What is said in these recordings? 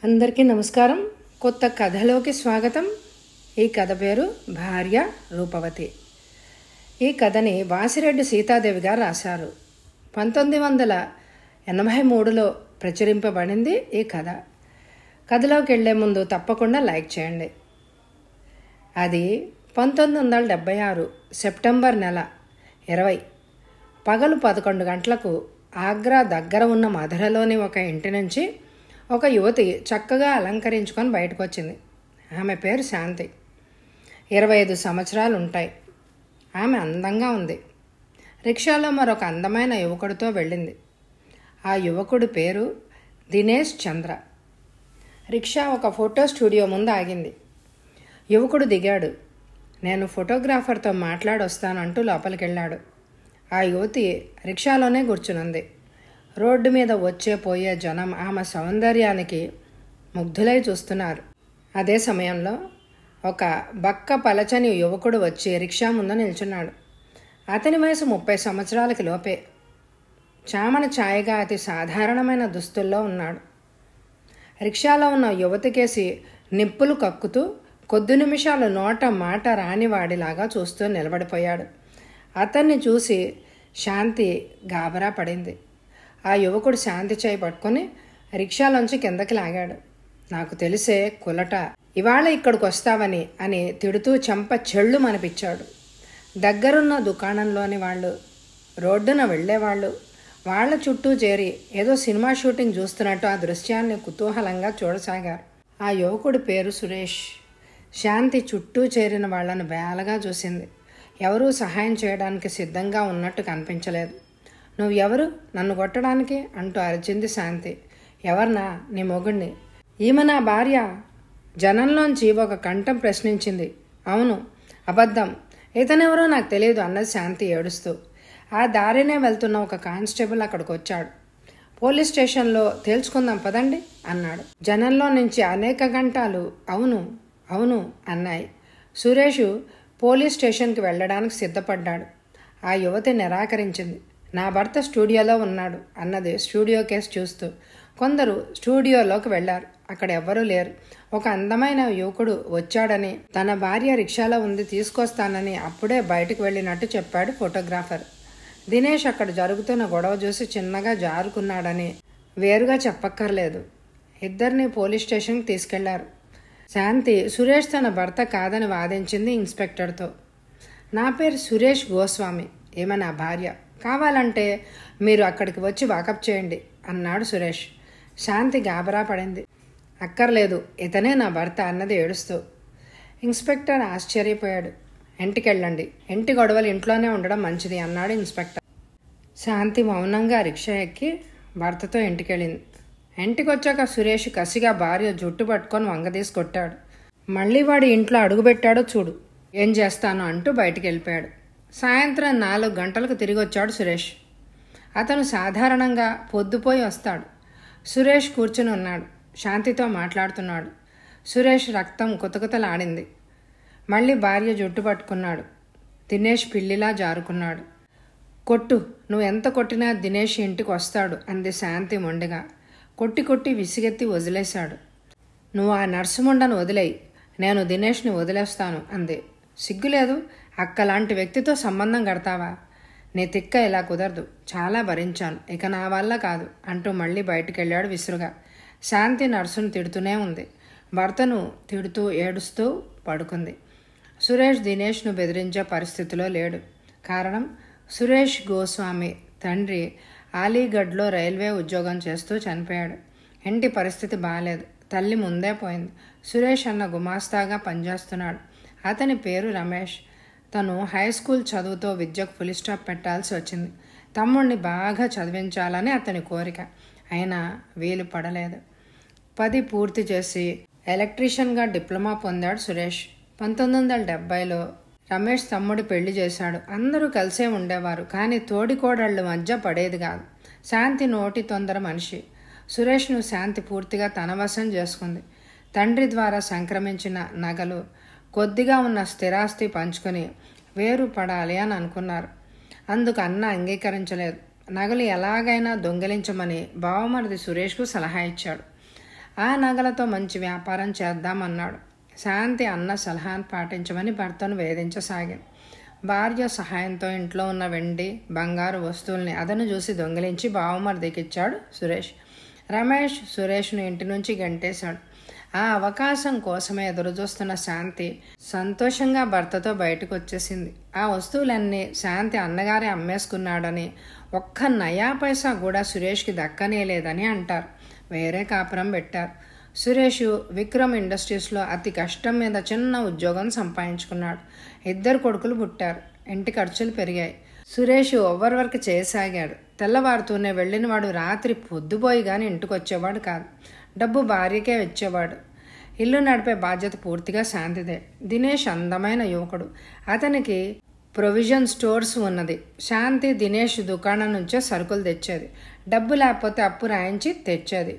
అందరికీ నమస్కారం. కొత్త కథలోకి స్వాగతం. ఈ కథ పేరు భార్య రూపవతి. ఈ కథని వాసిరెడ్డి సీతాదేవి గారు రాశారు. 1983లో ప్రచురింపబడింది ఈ కథ. కథలోకి వెళ్లే ముందు తప్పకుండా లైక్ చేయండి. అది 1976 సెప్టెంబర్ నెల 20 పగలు 11 గంటలకు ఆగ్రా దగ్గర ఉన్న మధురలోని ఒక ఇంటి నుంచి ఒక యువతి చక్కగా అలంకరించుకొని బయటకు వచ్చింది. ఆమె పేరు శాంతి. 25 సంవత్సరాలు ఉంటాయి. ఆమె అందంగా ఉంది. రిక్షాలో మరొక అందమైన యువకుడితో వెళ్ళింది. ఆ యువకుడి పేరు దినేష్ చంద్ర. రిక్షా ఒక ఫోటో స్టూడియో ముందు ఆగింది. యువకుడు దిగాడు. నేను ఫోటోగ్రాఫర్తో మాట్లాడొస్తానంటూ లోపలికి వెళ్ళాడు. ఆ యువతి రిక్షాలోనే కూర్చునుంది. రోడ్డు మీద వచ్చే పోయే జనం ఆమె సౌందర్యానికి ముగ్ధులై చూస్తున్నారు. అదే సమయంలో ఒక బక్క పలచని యువకుడు వచ్చి రిక్షా ముందు నిల్చున్నాడు. అతని వయసు 30 సంవత్సరాలకి లోపే. చామన ఛాయగా అతి సాధారణమైన దుస్తుల్లో ఉన్నాడు. రిక్షాలో ఉన్న యువతికేసి నిప్పులు కక్కుతూ కొద్ది నిమిషాలు నోట మాట రానివాడిలాగా చూస్తూ నిలబడిపోయాడు. అతన్ని చూసి శాంతి గాబరా పడింది. ఆ యువకుడు శాంతి చేయి పట్టుకుని రిక్షాలోంచి కిందకి లాగాడు. నాకు తెలిసే కులట, ఇవాళ ఇక్కడికి వస్తావని అని తిడుతూ చెంప చెళ్ళు మనిపించాడు. దగ్గరున్న దుకాణంలోని వాళ్ళు, రోడ్డున వెళ్ళేవాళ్ళు వాళ్ళ చుట్టూ చేరి ఏదో సినిమా షూటింగ్ చూస్తున్నట్టు ఆ దృశ్యాన్ని కుతూహలంగా చూడసాగారు. ఆ యువకుడి పేరు సురేష్. శాంతి చుట్టూ చేరిన వాళ్లను వేలగా చూసింది. ఎవరూ సహాయం చేయడానికి సిద్ధంగా ఉన్నట్టు కనిపించలేదు. నువ్వు ఎవరు నన్ను కొట్టడానికి అంటూ అరిచింది శాంతి. ఎవర్నా? నీ మొగుడిని. ఈమె నా భార్య. జనంలోంచి ఒక కంఠం ప్రశ్నించింది. అవును. అబద్ధం. ఇతనెవరో నాకు తెలియదు అన్నది శాంతి ఏడుస్తూ. ఆ దారినే వెళ్తున్న ఒక కానిస్టేబుల్ అక్కడికి వచ్చాడు. పోలీస్ స్టేషన్లో తేల్చుకుందాం పదండి అన్నాడు. జనంలో నుంచి అనేక గంటలు అవును అవును అన్నాయి. సురేషు పోలీస్ స్టేషన్కి వెళ్ళడానికి సిద్ధపడ్డాడు. ఆ యువతి నిరాకరించింది. నా భర్త స్టూడియోలో ఉన్నాడు అన్నది స్టూడియో కేసు చూస్తూ. కొందరు స్టూడియోలోకి వెళ్లారు. అక్కడ ఎవ్వరూ లేరు. ఒక అందమైన యువకుడు వచ్చాడని, తన భార్య రిక్షాలో ఉంది తీసుకొస్తానని అప్పుడే బయటకు వెళ్ళినట్టు చెప్పాడు ఫోటోగ్రాఫర్. దినేష్ అక్కడ జరుగుతున్న గొడవ చూసి చిన్నగా జారుకున్నాడని వేరుగా చెప్పక్కర్లేదు. ఇద్దరిని పోలీస్ స్టేషన్కి తీసుకెళ్లారు. శాంతి సురేష్ తన భర్త కాదని వాదించింది ఇన్స్పెక్టర్తో. నా పేరు సురేష్ గోస్వామి, ఈమె నా భార్య. కావాలంటే మీరు అక్కడికి వచ్చి వాకప్ చేయండి అన్నాడు సురేష్. శాంతి గాబరా పడింది. అక్కర్లేదు, ఇతనే నా భర్త అన్నది ఏడుస్తూ. ఇన్స్పెక్టర్ ఆశ్చర్యపోయాడు. ఇంటికెళ్ళండి, ఇంటి గొడవలు ఇంట్లోనే ఉండడం మంచిది అన్నాడు ఇన్స్పెక్టర్. శాంతి మౌనంగా రిక్షా ఎక్కి భర్తతో ఇంటికెళ్ళింది. ఇంటికి వచ్చాక సురేష్ కసిగా భార్య జుట్టు పట్టుకొని వంగదీసి కొట్టాడు. మళ్ళీ వాడి ఇంట్లో అడుగుపెట్టాడో చూడు, ఏం చేస్తాను అంటూ బయటికి వెళ్ళిపోయాడు. సాయంత్రం 4 గంటలకు తిరిగి వచ్చాడు సురేష్. అతను సాధారణంగా పొద్దుపోయి వస్తాడు. సురేష్ కూర్చుని ఉన్నాడు. శాంతితో మాట్లాడుతున్నాడు. సురేష్ రక్తం కుతకుతలాడింది. మళ్ళీ భార్య జుట్టు పట్టుకున్నాడు. దినేష్ పిల్లిలా జారుకున్నాడు. కొట్టు, నువ్వు ఎంత కొట్టినా దినేష్ ఇంటికి వస్తాడు అంది శాంతి మొండిగా. కొట్టి కొట్టి విసిగెత్తి వదిలేశాడు. నువ్వు ఆ నర్సుముండను వదిలేయి, నేను దినేష్ని వదిలేస్తాను అంది. సిగ్గులేదు, అక్కలాంటి వ్యక్తితో సంబంధం కడతావా? నీ తిక్క ఇలా కుదరదు. చాలా భరించాను, ఇక నా వల్ల కాదు అంటూ మళ్ళీ బయటికెళ్ళాడు విసురుగా. శాంతి నర్సును తిడుతూనే ఉంది. భర్తను తిడుతూ ఏడుస్తూ పడుకుంది. సురేష్ దినేష్ను బెదిరించే పరిస్థితిలో లేడు. కారణం, సురేష్ గోస్వామి తండ్రి అలీగఢ్లో రైల్వే ఉద్యోగం చేస్తూ చనిపోయాడు. ఇంటి పరిస్థితి బాగాలేదు. తల్లి ముందే పోయింది. సురేష్ అన్న గుమాస్తాగా పనిచేస్తున్నాడు. అతని పేరు రమేష్. తను హై స్కూల్ చదువుతో విద్యకు ఫుల్ స్టాప్ పెట్టాల్సి వచ్చింది. తమ్ముడిని బాగా చదివించాలని అతని కోరిక. అయినా వీలు పడలేదు. 10 పూర్తి చేసి ఎలక్ట్రీషియన్గా డిప్లొమా పొందాడు సురేష్. 1970లో రమేష్ తమ్ముడి పెళ్లి చేశాడు. అందరూ కలిసే ఉండేవారు. కానీ తోడికోడళ్ళ మధ్య పడేది కాదు. శాంతి నోటి తొందర మనిషి. సురేష్ను శాంతి పూర్తిగా తన వశం చేసుకుంది. తండ్రి ద్వారా సంక్రమించిన నగలు, కొద్దిగా ఉన్న స్థిరాస్తి పంచుకొని వేరు పడాలి అని అనుకున్నారు. అందుకు అన్న అంగీకరించలేదు. నగలు ఎలాగైనా దొంగిలించమని బావమరిది సురేష్కు సలహా ఇచ్చాడు. ఆ నగలతో మంచి వ్యాపారం చేద్దామన్నాడు. శాంతి అన్న సలహాను పాటించమని భర్తను వేధించసాగింది. భార్య సహాయంతో ఇంట్లో ఉన్న వెండి బంగారు వస్తువుల్ని అదను చూసి దొంగిలించి బావమరిదికిచ్చాడు సురేష్. రమేష్ సురేష్ను ఇంటి నుంచి గంటేశాడు. ఆ అవకాశం కోసమే ఎదురుచూస్తున్న శాంతి సంతోషంగా భర్తతో బయటకు వచ్చేసింది. ఆ వస్తువులన్నీ శాంతి అన్నగారే అమ్మేసుకున్నాడని, ఒక్క నయా పైసా కూడా సురేష్కి దక్కనేలేదని అంటారు. వేరే కాపురం పెట్టారు. సురేష్ విక్రమ్ ఇండస్ట్రీస్లో అతి కష్టం మీద చిన్న ఉద్యోగం సంపాదించుకున్నాడు. 2 కొడుకులు పుట్టారు. ఇంటి ఖర్చులు పెరిగాయి. సురేష్ ఓవర్ వర్క్ చేయసాగాడు. తెల్లవారుతూనే వెళ్ళిన వాడు రాత్రి పొద్దుపోయి కానీ ఇంటికి వచ్చేవాడు కాదు. డబ్బు భార్యకే ఇచ్చేవాడు. ఇల్లు నడిపే బాధ్యత పూర్తిగా శాంతిదే. దినేష్ అందమైన యువకుడు. అతనికి ప్రొవిజన్ స్టోర్స్ ఉన్నది. శాంతి దినేష్ దుకాణం నుంచే సరుకులు తెచ్చేది. డబ్బు లేకపోతే అప్పు రాయించి తెచ్చేది.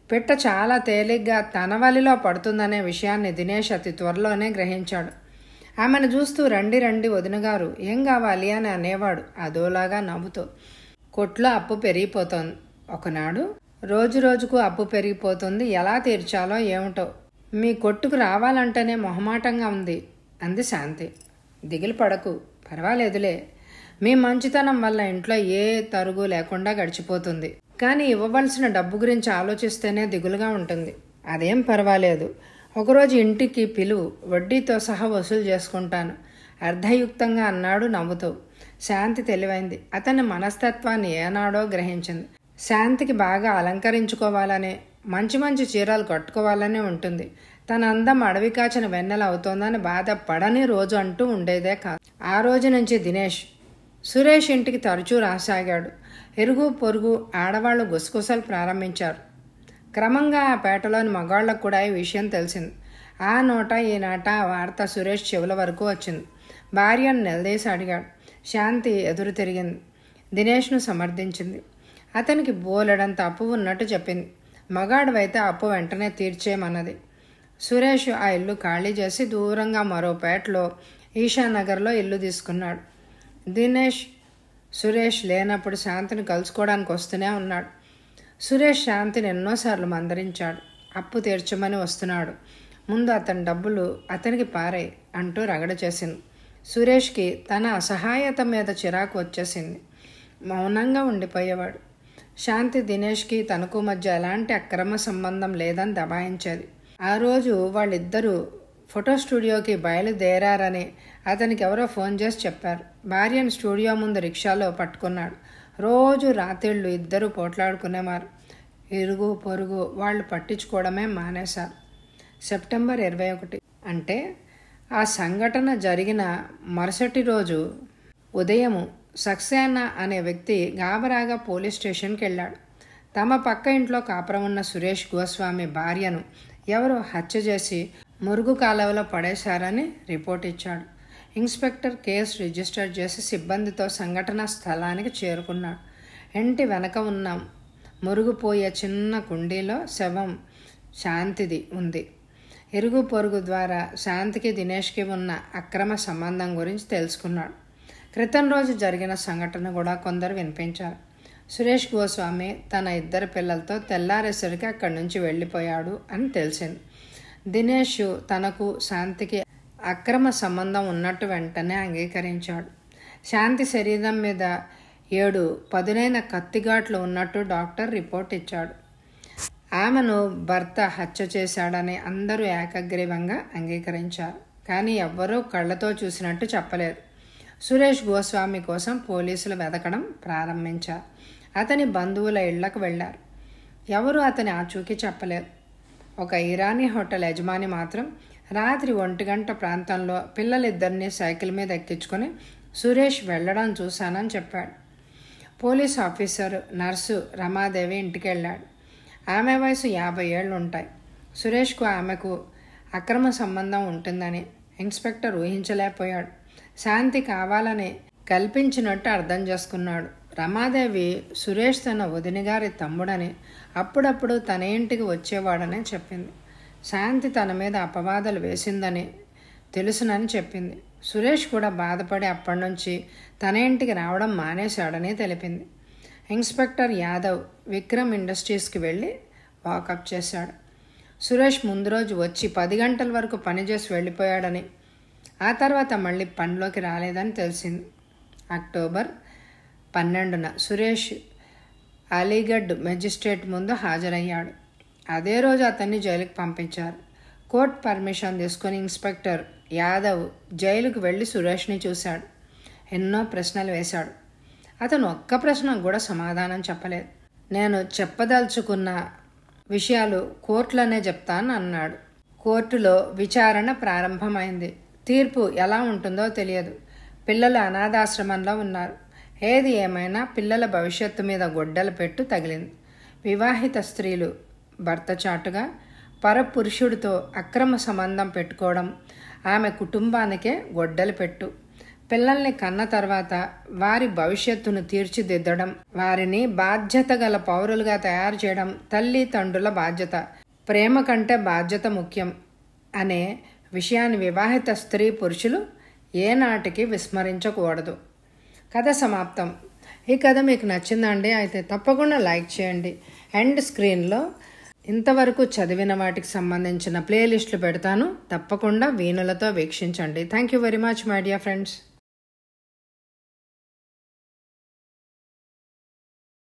పిట్ట చాలా తేలిగ్గా తన వలిలో పడుతుందనే విషయాన్ని దినేష్ అతి త్వరలోనే గ్రహించాడు. ఆమెను చూస్తూ రండి రండి వదినగారు, ఏం కావాలి అని అనేవాడు అదోలాగా నవ్వుతూ. కొట్లో అప్పు పెరిగిపోతోంది. ఒకనాడు రోజు రోజుకు అప్పు పెరిగిపోతుంది, ఎలా తీర్చాలో ఏమిటో, మీ కొట్టుకు రావాలంటేనే మొహమాటంగా ఉంది అంది శాంతి. దిగులు పడకు, పర్వాలేదులే, మీ మంచితనం వల్ల ఇంట్లో ఏ తరుగు లేకుండా గడిచిపోతుంది. కానీ ఇవ్వవలసిన డబ్బు గురించి ఆలోచిస్తేనే దిగులుగా ఉంటుంది. అదేం పర్వాలేదు, ఒకరోజు ఇంటికి పిలువు, వడ్డీతో సహా వసూలు చేసుకుంటాను అర్ధయుక్తంగా అన్నాడు నవ్వుతూ. శాంతి తెలివైంది. అతని మనస్తత్వాన్ని ఏనాడో గ్రహించింది. శాంతికి బాగా అలంకరించుకోవాలనే, మంచి మంచి చీరలు కట్టుకోవాలనే ఉంటుంది. తన అందం అడవి కాచిన వెన్నెల అవుతోందని బాధపడని రోజు అంటూ ఉండేదే కాదు. ఆ రోజు నుంచి దినేష్ సురేష్ ఇంటికి తరచూ రాసాగాడు. ఇరుగు పొరుగు ఆడవాళ్లు గుసగుసలు ప్రారంభించారు. క్రమంగా ఆ పేటలోని మగాళ్లకు కూడా ఈ విషయం తెలిసింది. ఆ నోట ఈ నాట ఆ వార్త సురేష్ చెవుల వరకు వచ్చింది. భార్యను నిలదీసి అడిగాడు. శాంతి ఎదురు తిరిగింది. దినేష్ను సమర్థించింది. అతనికి బోలెడంత అప్పు ఉన్నట్టు చెప్పింది. మగాడివైతే అప్పు వెంటనే తీర్చేయమన్నది. సురేష్ ఆ ఇల్లు ఖాళీ చేసి దూరంగా మరో పేటలో ఈశానగర్లో ఇల్లు తీసుకున్నాడు. దినేష్ సురేష్ లేనప్పుడు శాంతిని కలుసుకోవడానికి వస్తూనే ఉన్నాడు. సురేష్ శాంతిని ఎన్నోసార్లు మందరించాడు. అప్పు తీర్చమని వస్తున్నాడు, ముందు అతని డబ్బులు అతనికి పారే అంటూ రగడ చేసింది. సురేష్కి తన అసహాయత మీద చిరాకు వచ్చేసింది. మౌనంగా ఉండిపోయేవాడు. శాంతి దినేష్కి తనకు మధ్య ఎలాంటి అక్రమ సంబంధం లేదని దబాయించేది. ఆ రోజు వాళ్ళిద్దరూ ఫోటో స్టూడియోకి బయలుదేరారని అతనికి ఎవరో ఫోన్ చేసి చెప్పారు. భార్యను స్టూడియో ముందు రిక్షాలో పట్టుకున్నాడు. రోజు రాత్రిళ్ళు ఇద్దరూ పోట్లాడుకునేవారు. ఇరుగు పొరుగు వాళ్ళు పట్టించుకోవడమే మానేశారు. సెప్టెంబర్ 21 అంటే ఆ సంఘటన జరిగిన మరుసటి రోజు ఉదయము సక్సేనా అనే వ్యక్తి గాబరాగా పోలీస్ స్టేషన్కి వెళ్ళాడు. తమ పక్క ఇంట్లో కాపురం ఉన్న సురేష్ గోస్వామి భార్యను ఎవరో హత్య చేసి మురుగు కాలువలో పడేశారని రిపోర్ట్ ఇచ్చాడు. ఇన్స్పెక్టర్ కేసు రిజిస్టర్ చేసి సిబ్బందితో సంఘటన స్థలానికి చేరుకున్నాడు. ఇంటి వెనక ఉన్న మురుగుపోయే చిన్న కుండీలో శవం శాంతిది ఉంది. ఇరుగు పొరుగు ద్వారా శాంతికి దినేష్కి ఉన్న అక్రమ సంబంధం గురించి తెలుసుకున్నాడు. క్రితం రోజు జరిగిన సంఘటన కూడా కొందరు వినిపించారు. సురేష్ గోస్వామి తన 2 పిల్లలతో తెల్లారేసరికి అక్కడి నుంచి వెళ్ళిపోయాడు అని తెలిసింది. దినేష్ తనకు శాంతికి అక్రమ సంబంధం ఉన్నట్టు వెంటనే అంగీకరించాడు. శాంతి శరీరం మీద 7 పదునైన కత్తిఘాట్లు ఉన్నట్టు డాక్టర్ రిపోర్ట్ ఇచ్చాడు. ఆమెను భర్త హత్య చేశాడని అందరూ ఏకగ్రీవంగా అంగీకరించారు. కానీ ఎవ్వరూ కళ్ళతో చూసినట్టు చెప్పలేరు. సురేష్ గోస్వామి కోసం పోలీసులు వెతకడం ప్రారంభించారు. అతని బంధువుల ఇళ్లకు వెళ్లారు. ఎవరూ అతని ఆచూకీ చెప్పలేరు. ఒక ఇరానీ హోటల్ యజమాని మాత్రం రాత్రి 1 గంట ప్రాంతంలో పిల్లలిద్దరినీ సైకిల్ మీద ఎక్కించుకొని సురేష్ వెళ్లడం చూశానని చెప్పాడు. పోలీస్ ఆఫీసర్ నర్సు రమాదేవి ఇంటికి వెళ్ళాడు. ఆమె వయసు 50 ఏళ్ళు ఉంటాయి. సురేష్కు ఆమెకు అక్రమ సంబంధం ఉంటుందని ఇన్స్పెక్టర్ ఊహించలేకపోయాడు. శాంతి కావాలని కల్పించినట్టు అర్థం చేసుకున్నాడు. రమాదేవి సురేష్ తన వదినగారి తమ్ముడని, అప్పుడప్పుడు తన ఇంటికి వచ్చేవాడని చెప్పింది. శాంతి తన మీద అపవాదాలు వేసిందని తెలుసునని చెప్పింది. సురేష్ కూడా బాధపడి అప్పటి నుంచి తన ఇంటికి రావడం మానేశాడని తెలిపింది. ఇన్స్పెక్టర్ యాదవ్ విక్రమ్ ఇండస్ట్రీస్కి వెళ్ళి వాకప్ చేశాడు. సురేష్ ముందు రోజు వచ్చి 10 గంటల వరకు పనిచేసి వెళ్ళిపోయాడని, ఆ తర్వాత మళ్ళీ పనిలోకి రాలేదని తెలిసింది. అక్టోబర్ 12న సురేష్ అలీగఢ్ మెజిస్ట్రేట్ ముందు హాజరయ్యాడు. అదే రోజు అతన్ని జైలుకి పంపించారు. కోర్టు పర్మిషన్ తీసుకుని ఇన్స్పెక్టర్ యాదవ్ జైలుకు వెళ్ళి సురేష్ని చూశాడు. ఎన్నో ప్రశ్నలు వేశాడు. అతను ఒక్క ప్రశ్నకు కూడా సమాధానం చెప్పలేదు. నేను చెప్పదలుచుకున్న విషయాలు కోర్టులోనే చెప్తాను అన్నాడు. కోర్టులో విచారణ ప్రారంభమైంది. తీర్పు ఎలా ఉంటుందో తెలియదు. పిల్లలు అనాథాశ్రమంలో ఉన్నారు. ఏది ఏమైనా పిల్లల భవిష్యత్తు మీద గొడ్డలు పెట్టు తగిలింది. వివాహిత స్త్రీలు భర్త చాటుగా పరపురుషుడితో అక్రమ సంబంధం పెట్టుకోవడం ఆమె కుటుంబానికే గొడ్డలు పెట్టు. పిల్లల్ని కన్న తర్వాత వారి భవిష్యత్తును తీర్చిదిద్దడం, వారిని బాధ్యత గల పౌరులుగా తయారు చేయడం తల్లి తండ్రుల బాధ్యత. ప్రేమ కంటే బాధ్యత ముఖ్యం అనే విషయాన్ని వివాహిత స్త్రీ పురుషులు ఏనాటికి విస్మరించకూడదు. కథ సమాప్తం. ఈ కథ మీకు నచ్చిందండి? అయితే తప్పకుండా లైక్ చేయండి. ఎండ్ స్క్రీన్లో ఇంతవరకు చదివిన వాటికి సంబంధించిన ప్లేలిస్టులు పెడతాను. తప్పకుండా వీణులతో వీక్షించండి. Thank you very much my dear friends.